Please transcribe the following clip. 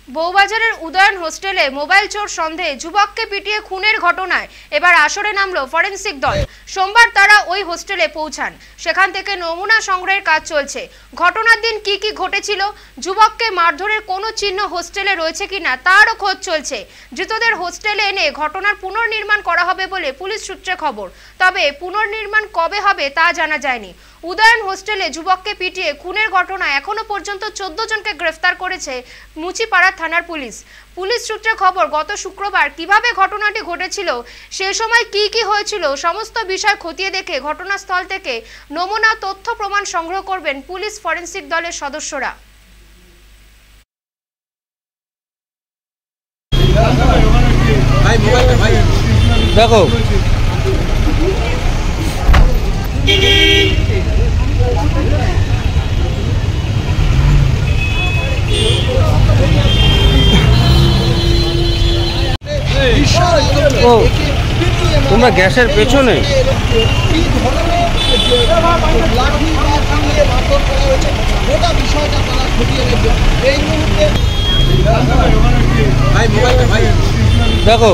বউবাজারের উদয়ন হোস্টেলে মোবাইল চোর সন্দেহে যুবককে পিটিয়ে খুনের ঘটনায় এবার আসরে নামলো ফরেনসিক দল। সোমবার তারা ওই হোস্টেলে পৌঁছান। সেখান থেকে নমুনা সংগ্রহের কাজ চলছে। ঘটনার দিন কি ঘটেছিল, যুবককে মারধরের কোনো চিহ্ন হোস্টেলে রয়েছে কিনা তারও খোঁজ চলছে। ধৃতদের হোস্টেলে এনে ঘটনার পুনর্নির্মাণ করা হবে বলে পুলিশ সূত্রে খবর। তবে পুনর্নির্মাণ কবে হবে তা জানা যায়নি। উদয়ন হোস্টেলে যুবককে পিটিয়ে খুনের ঘটনায় এখনো পর্যন্ত 14 জনকে গ্রেফতার করেছে মুচিপাড়া থানার পুলিশ। পুলিশ সূত্রে খবর, গত শুক্রবার কিভাবে ঘটনাটি ঘটেছিল, সে সময় কি হয়েছিল, সমস্ত বিষয় খতিয়ে দেখে ঘটনাস্থল থেকে নমুনা তথ্য প্রমাণ সংগ্রহ করবেন পুলিশ ফরেনসিক দলের সদস্যরা। দেখো ও তোমরা গ্যাসের পেছনে দেখো